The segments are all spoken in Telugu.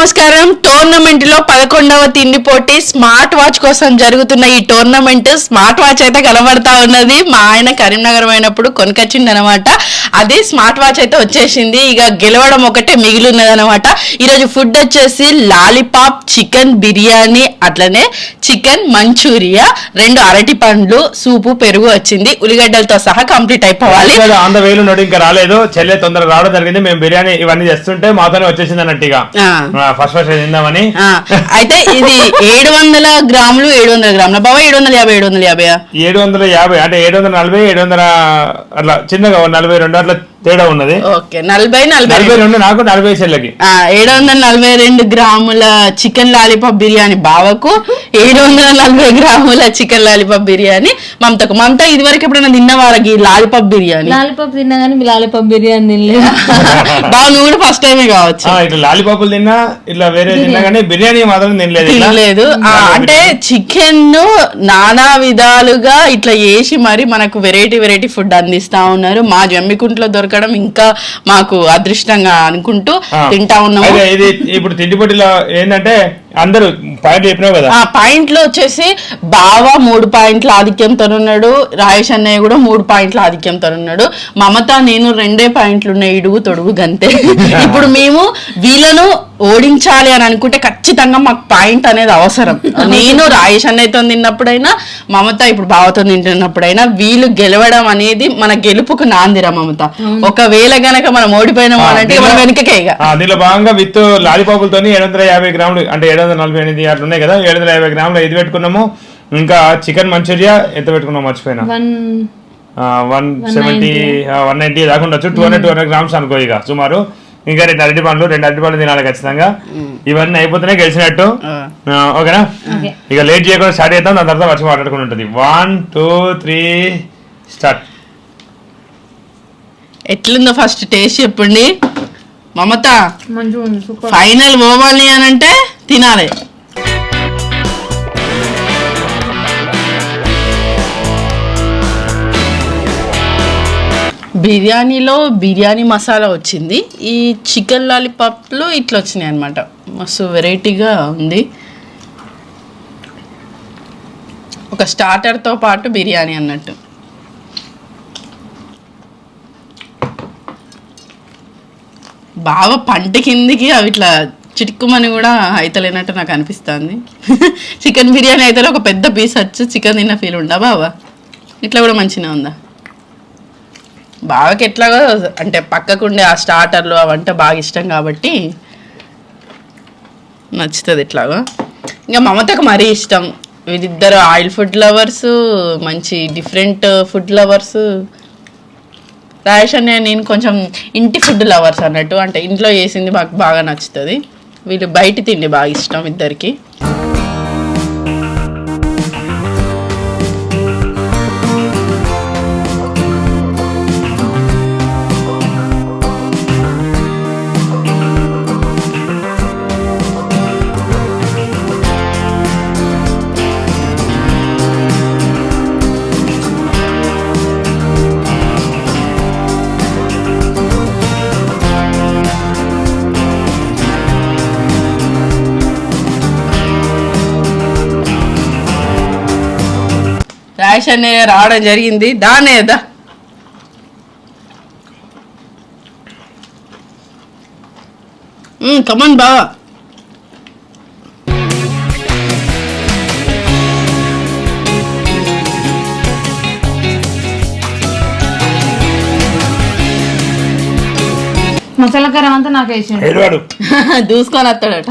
నమస్కారం. టోర్నమెంట్ లో 11వ తిండి పోటీ స్మార్ట్ వాచ్ కోసం జరుగుతున్న ఈ టోర్నమెంట్ స్మార్ట్ వాచ్ అయితే కనబడతా ఉన్నది. మా ఆయన కరీంనగర్ అయినప్పుడు కొనుకొచ్చింది అనమాట. అదే స్మార్ట్ వాచ్ అయితే వచ్చేసింది. ఇక గెలవడం ఒకటే మిగిలి ఉన్నది అనమాట. ఈరోజు ఫుడ్ వచ్చేసి లాలీపాప్, చికెన్ బిర్యానీ, అట్లనే చికెన్ మంచూరియా, 2 అరటి పండ్లు, సూపు, పెరుగు వచ్చింది. ఉల్లిగడ్డలతో సహా కంప్లీట్ అయిపోవాలి. అంత వేలు నోటి ఇంకా రాలేదు. చెల్లె తొందరగా రావడం జరిగింది. మేము బిర్యానీ ఇవన్నీ చేస్తుంటే మాతోనే వచ్చేసింది అన్నట్టుగా ఫస్ట్ తిందామని. అయితే ఇది 700 గ్రాములు 700 గ్రాముల బాబా 750 750 అంటే 740 700 అట్లా చిన్నగా 42 అట్లా తేడా ఉన్నది. ఓకే 42 నాకు 40 చెల్లెకి 742 గ్రాముల చికెన్ లాలీపాప్ బిర్యానీ బావకు, 740 గ్రాముల చికెన్ లాలీపాప్ బిర్యానీ మమతకు. మమత ఇది వరకు ఎప్పుడైనా తిన్నవారకి లాలీపాప్ బిర్యానీ? లాలీపాప్ తిన్నా కానీ లాలీపాప్ బిర్యానీ తినలేదు. బావ నువ్వు కూడా ఫస్ట్ టైమే కావచ్చు. ఇట్లా లాలీపాపులు తిన్నా, ఇట్లా వేరే తిన్నా కానీ బిర్యానీ మాత్రం తినలేదు. అంటే చికెన్ నానా విధాలుగా ఇట్లా వేసి మరి మనకు వెరైటీ ఫుడ్ అందిస్తా ఉన్నారు. మా జమ్మికుంట్లో దొరకడం ఇంకా మాకు అదృష్టంగా అనుకుంటూ తింటా ఉన్నాము. ఇది ఇప్పుడు తిండి పోటీలో ఏంటంటే అందరూ పాయింట్ చెప్పినావు కదా, ఆ పాయింట్లు వచ్చేసి బావ 3 పాయింట్ల ఆధిక్యంతో ఉన్నాడు, రాయేష్ అన్నయ్య కూడా 3 పాయింట్ల ఆధిక్యంతో ఉన్నాడు, మమత నేను 2 పాయింట్లు ఉన్నాయి, ఇడుగు తొడుగు గంతే. ఇప్పుడు మేము వీళ్ళను ఓడించాలి అని అనుకుంటే ఖచ్చితంగా మాకు పాయింట్ అనేది అవసరం. నేను రాయేష్ అన్నయ్యతో తిన్నప్పుడైనా, మమత ఇప్పుడు బావతో తింటున్నప్పుడైనా వీళ్ళు గెలవడం అనేది మన గెలుపుకు నాందిరా మమత. ఒకవేళ గనక మనం ఓడిపోయినాం అంటే మనం వెనుకకే. దీనిలో భాగంగా విత్ లాలీపాపులతో 750 గ్రాములు అంటే 748 అట్లా ఉన్నాయి కదా, 750 గ్రాములు ఇది పెట్టుకున్నాము. ఇంకా చికెన్ మంచూరియా ఎంత పెట్టుకున్నాం మర్చిపోయినా, 190 దాకా ఉండొచ్చు. 200 గ్రామ్స్ అనుకో ఇక సుమారు. ఇంకా 2 అరటి పండ్లు తినాలి ఖచ్చితంగా. ఇవన్నీ అయిపోతేనే గెలిచినట్టు. ఓకేనా? ఇక లేట్ చేయకుండా స్టార్ట్ చేద్దాం, దాని తర్వాత వచ్చి మాట్లాడుకుని ఉంటుంది. 1 2 3 స్టార్ట్. ఎట్లుందో ఫస్ట్ టేస్ట్ చెప్పండి మమత. ఫైనల్ పోవాలి అని అంటే తినాలి. బిర్యానీలో బిర్యానీ మసాలా వచ్చింది. ఈ చికెన్ లాలీపాప్లో ఇట్లా వచ్చినాయి అనమాట. మస్తు వెరైటీగా ఉంది. ఒక స్టార్టర్తో పాటు బిర్యానీ అన్నట్టు. బాగా పంట కిందికి అవి ఇట్లా చిటుక్కుమని కూడా అయితలేనట్టు నాకు అనిపిస్తుంది. చికెన్ బిర్యానీ అయితే ఒక పెద్ద పీస్ వచ్చి చికెన్ తిన్న ఫీల్ ఉందా బావా? ఇట్లా కూడా మంచిగా ఉందా బావకి? ఎట్లాగో అంటే పక్కకుండే ఆ స్టార్టర్లు అవంటే బాగా ఇష్టం కాబట్టి నచ్చుతుంది ఇట్లాగా. ఇంకా మమతకు మరీ ఇష్టం. వీళ్ళిద్దరు ఆయిల్ ఫుడ్ లవర్స్, మంచి డిఫరెంట్ ఫుడ్ లవర్స్. రాయేష్ అన్నయ్య నేను కొంచెం ఇంటి ఫుడ్ లవర్స్ అన్నట్టు, అంటే ఇంట్లో చేసింది మాకు బాగా నచ్చుతుంది. వీళ్ళు బయట తిండి బాగా ఇష్టం ఇద్దరికి. రాయేష్ అన్నయ్య రావడం జరిగింది. దానేదా కమన్ బావా. మసాలా కారం అంతా నాకు వేసాడు, దూసుకొని వస్తాడట.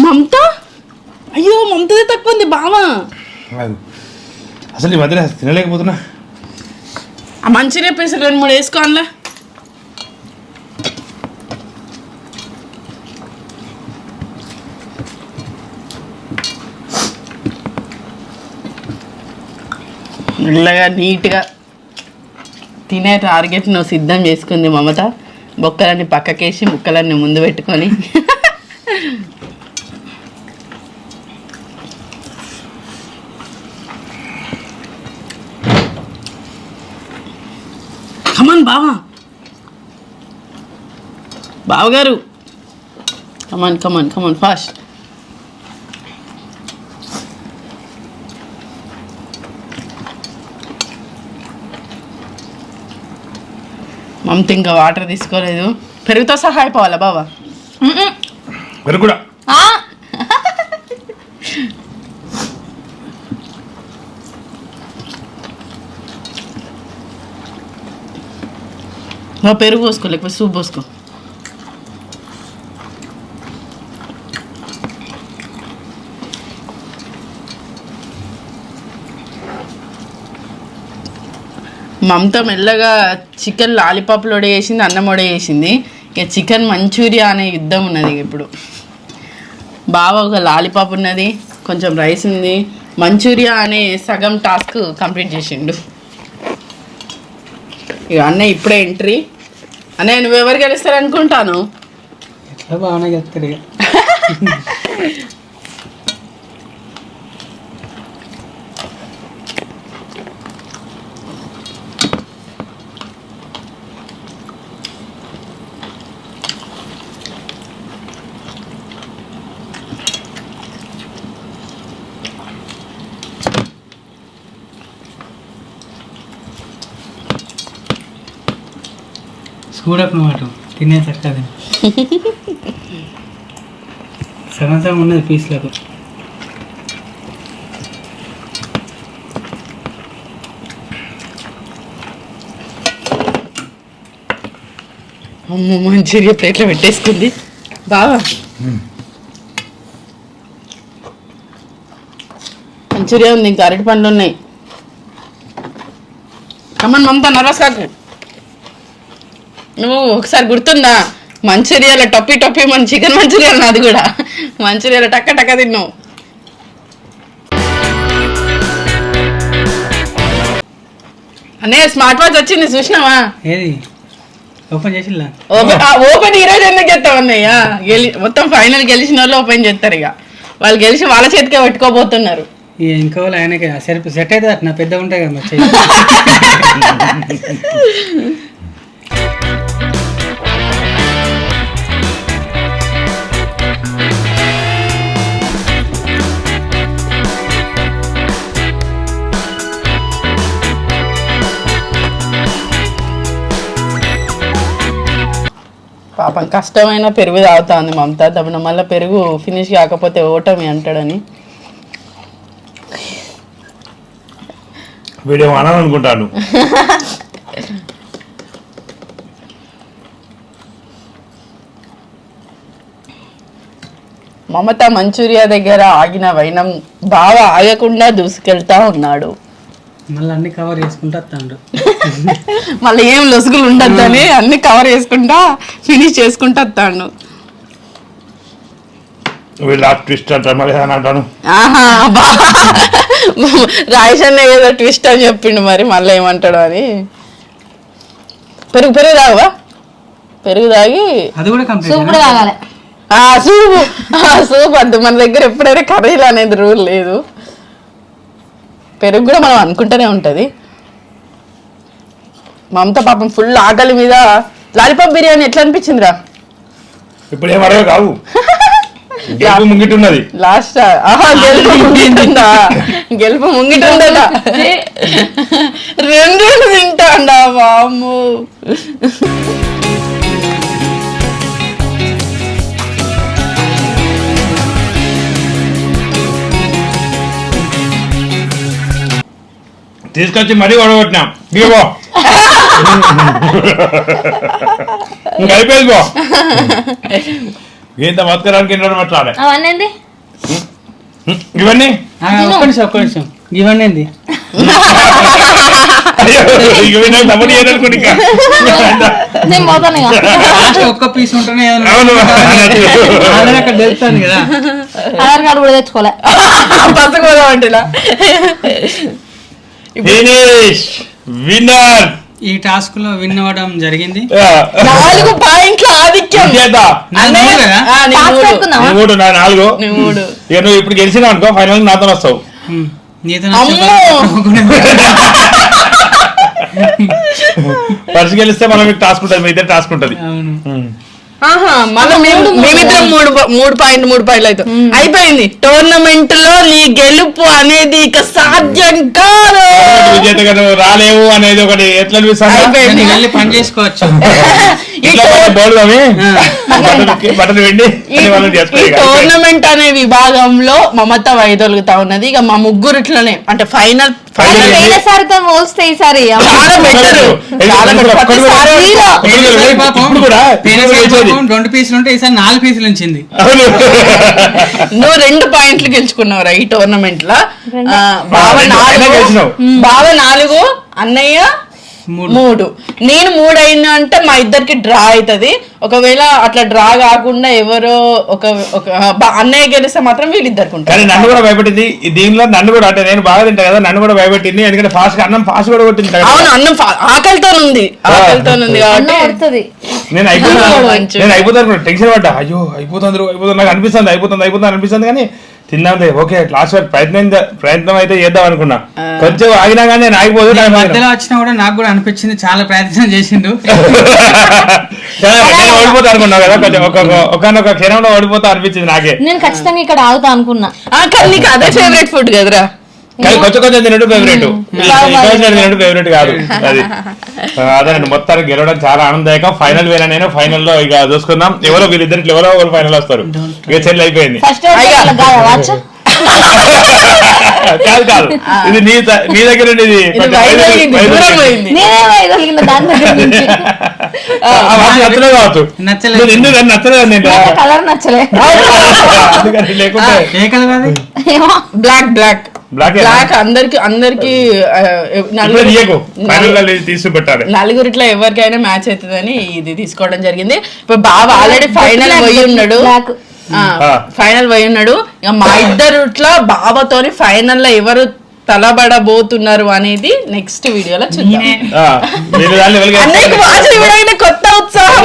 మమత, అయ్యో మమతదే తక్కువ ఉంది బావా. అసలు ఈ మధ్యన తినలేకపోతున్నా. ఆ మంచిగా పీసులు 2-3 వేసుకోవాలా. మెల్లగా నీట్గా తినే టార్గెట్ నువ్వు సిద్ధం చేసుకుంది మమత. బొక్కలన్నీ పక్కకేసి ముక్కలన్నీ ముందు పెట్టుకొని కమాన్ బావగారు కమాన్ ఫాస్ట్. మమత ఇంకా వాటర్ తీసుకోలేదు. పెరుగుతో సహా అయిపోవాలా బావా? పెరుగు కూడా పెరుగు పోసుకో, లేకపోతే సూప్ పోసుకో. మమత మెల్లగా చికెన్ లాలీపాప్లు వడేసింది, అన్నం వడేసింది. ఇక చికెన్ మంచూరియా అనే యుద్ధం ఉన్నది ఇప్పుడు. బాగా ఒక లాలీపాప్ ఉన్నది, కొంచెం రైస్ ఉంది, మంచూరియా అనే సగం టాస్క్ కంప్లీట్ చేసిండు. ఇక అన్నయ్య ఇప్పుడే ఎంట్రీ. అన్నయ్య నువ్వెవరు గెలుస్తారు అనుకుంటాను? ఎట్లా బాగానే గెలుస్తారు ఇక. చూడకు నువ్వు అటు తినే చక్కది సగం సగం ఉన్నది పీస్లకు. అమ్మ మంచూరియా ప్లేట్లో పెట్టేసుకుంది బావా. మంచూరియా ఉంది, ఇంకా అరటి పండ్లు ఉన్నాయి. కమ్మన్ మమత నర్వస్ కాకు. నువ్వు ఒకసారి గుర్తుందా మంచూరియాలో టొప్పి మన చికెన్ మంచూరియాలు నాది కూడా మంచూరియాలో టక్క తిన్నావు. అన్నయ్య స్మార్ట్ వాచ్ వచ్చింది చూసినావా? ఏది ఓపెన్ చేసిల్లా? ఓపెన్ ఈరోజు ఎందుకు చేస్తావు అన్నయ్య? మొత్తం ఫైనల్ గెలిచిన వాళ్ళు ఓపెన్ చేస్తారు. ఇక వాళ్ళు గెలిచి వాళ్ళ చేతికే పెట్టుకోబోతున్నారు. ఇంకో వాళ్ళు ఆయనకి సెట్ అవుతుంది అట్లా పెద్దగా ఉంటాయి కదా మరి. పాపం కష్టమైన పెరుగు తాగుతా ఉంది మమత. తప్పుడు మళ్ళీ పెరుగు ఫినిష్ కాకపోతే ఓటమి అంటాడని వీడియో అనాలనుకుంటాను. మమత మంచూరియా దగ్గర ఆగిన వైనం బాగా ఆగకుండా దూసుకెళ్తా ఉన్నాడు. మళ్ళీ అన్ని కవర్ చేసుకుంటా వస్తాడు. మళ్ళీ ఏం లొసుగులు ఉండద్దని అన్ని కవర్ చేసుకుంటా ఫినిష్ చేసుకుంటా వస్తాడు. ట్విస్ట్ అంటారు మళ్ళీ అంటాను. రాయిషన్న ఏదో ట్విస్ట్ అని చెప్పిండు, మరి మళ్ళీ ఏమంటాడు అని. పెరుగు తాగవా? పెరుగు తాగి అది కూడా కంప్లీట్ సూప్ కూడా తాగాలి. సూప్ వద్దు, మన దగ్గర ఎప్పుడైనా కర్రీలు అనేది రూల్ లేదు. పెరుగు కూడా మనం అనుకుంటూనే ఉంటది. మమత పాపం ఫుల్ ఆకలి మీద. లాలీపాప్ బిర్యానీ ఎట్లా అనిపించిందిరా? ఇప్పుడు ఏమరో కావు, గెలుపు ముంగిట్టున్నది. లాస్ట్ గెలుపు ముంగిటుందా? గెలుపు ముంగిటుందట. రెండు తింటాండా బాము. తీసుకొచ్చి మరీ వడగొట్టినాం. ఇగో ఇంకా అయిపోయింది బో. ఇంత బతకడానికి మాట్లాడే అవన్నీ ఇవన్నీ ఒక్క నిమిషం ఇవన్నీ ఏంది? నేను పోతాను ఇక. ఒక్క పీస్ ఉంటేనే అవును. అక్కడ తెలుస్తాను కదా. ఆధార్ కార్డు కూడా తెచ్చుకోలే. పసకోదా వంటిలా. విన్నర్. ఈ టాస్క్ లో విన్ అవ్వడం జరిగింది. 4 పాయింట్ల ఆధిక్యం. మూడు 4. ఇక నువ్వు ఇప్పుడు గెలిచినా అనుకో, ఫైనల్ నాతో వస్తావు. నీతో ఫస్ట్ గెలిస్తే మనం టాస్క్ ఉంటుంది, మీ ఇద్దరు టాస్క్ ఉంటుంది. అవును. ఆహా మనం మేమిద్దరం మూడు పాయింట్లు అయితే అయిపోయింది. టోర్నమెంట్ లో నీ గెలుపు అనేది ఇక సాధ్యం కాదు. విజేతగా నువ్వు రాలేవు అనేది ఒకటి ఎట్లా అనిపిస్తుంది? అయిపోయింది. నేను వెళ్ళి పని చేసుకోవచ్చు. బట్టలు వెండి ఈ టోర్నమెంట్ అనే విభాగంలో మమత వైదొలుగుతా ఉన్నది. ఇక మా ముగ్గురిట్లోనే అంటే ఫైనల్ పోయినసారితో మోస్తే ఈసారి చాలా బెటర్. రెండు పీసులు ఉంటే ఈసారి 4 పీసులు ఉంచింది. నువ్వు 2 పాయింట్లు గెలుచుకున్నావురా ఈ టోర్నమెంట్ లో. బావ 4, అన్నయ్య 3. నేను 3 అయినా అంటే మా ఇద్దరికి డ్రా అవుతుంది. ఒకవేళ అట్లా డ్రా కాకుండా ఎవరో ఒక అన్నయ్య గెలిస్తే మాత్రం వీళ్ళిద్దరికి ఉంటారు. కానీ నన్ను కూడా భయపెట్టింది దీనిలో. నన్ను కూడా అంటే నేను బాగా తింటా కదా, నన్ను కూడా భయపెట్టింది. ఎందుకంటే అన్నం ఫాస్ట్ కూడా కొట్టింది. అవును, అన్నం ఆకలితో ఉంది కాబట్టి నేను అయిపోతాను టెన్షన్ పడ్డా. అయ్యో అయిపోతుంది నాకు అనిపిస్తుంది, అనిపిస్తుంది కానీ తిందాంలే ఓకే లాస్ట్ ప్రయత్నం అయితే చేద్దాం అనుకున్నా. కొంచెం ఆగినా కానీ నేను ఆగిపోదు. మధ్యలో వచ్చినా కూడా నాకు కూడా అనిపించింది చాలా ప్రయత్నం చేసిండు. నేను ఓడిపోతా అనుకున్నా కదా, కొంచెం ఒకనొక క్షణంలో ఓడిపోతా అనిపించింది నాకే. నేను ఖచ్చితంగా ఇక్కడ ఆగుతా అనుకున్నా. కానీ నీకు అదే ఫేవరెట్ ఫుడ్ కదరా. కానీ కొంచెం తినట్టు ఫేవరెట్, తినట్టు ఫేవరెట్ కాదు అది. అదే మొత్తానికి గెలవడం చాలా ఆనందదాయకం. ఫైనల్ వేరే నేను ఫైనల్లో ఇక చూసుకుందాం. ఎవరో వీళ్ళిద్దరికి ఎవరో ఫైనల్ వస్తారు. ఇక చెల్లి అయిపోయింది. కాదు ఇది నీ దగ్గర ఇది నచ్చలే కావచ్చు. కలర్ నచ్చలే. బ్లాక్ అందరికి తీసి పెట్టాలి. నలుగురిట్లో ఎవరికైనా మ్యాచ్ అవుతుందని ఇది తీసుకోవడం జరిగింది. ఇప్పుడు బావ ఆల్రెడీ ఫైనల్ పోయి ఉన్నాడు. ఇక మా ఇద్దరుట్లో బావతోని ఫైనల్ లో ఎవరు తలబడబోతున్నారు అనేది నెక్స్ట్ వీడియోలో చూద్దాం. కొత్త ఉత్సాహం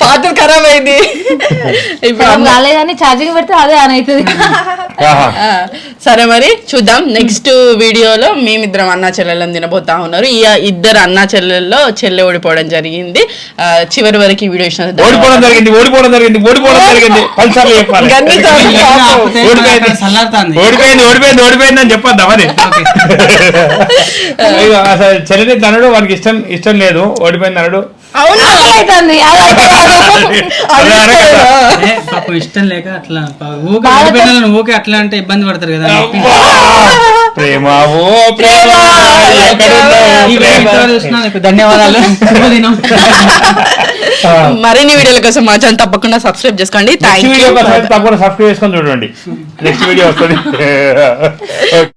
పాత్ర ఖరాబ్ అయింది. రాలేదని ఛార్జింగ్ పెడితే అదే ఆన్ అవుతుంది. సరే మరి చూద్దాం. నెక్స్ట్ వీడియోలో మేమిద్దరం అన్నా చెల్లెళ్ళని తినబోతా ఉన్నారు. ఈ ఇద్దరు అన్నా చెల్లెల్లో చెల్లె ఓడిపోవడం జరిగింది. చివరి వరకు ఈ వీడియో ఓడిపోవడం జరిగింది అని చెప్పొద్దా మరి. అసలు చెల్లెని తనడు వానికి ఇష్టం లేదు, ఓడిపోయింది అన్నాడు. ఇష్టం లేక అట్లా ఊకే అట్లా అంటే ఇబ్బంది పడతారు కదా. ప్రేమ ధన్యవాదాలు. మరిన్ని వీడియోల కోసం మా ఛానల్ తప్పకుండా సబ్స్క్రైబ్ చేసుకోండి. తప్పకుండా సబ్స్క్రైబ్ చేసుకొని చూడండి. నెక్స్ట్ వీడియో వస్తుంది.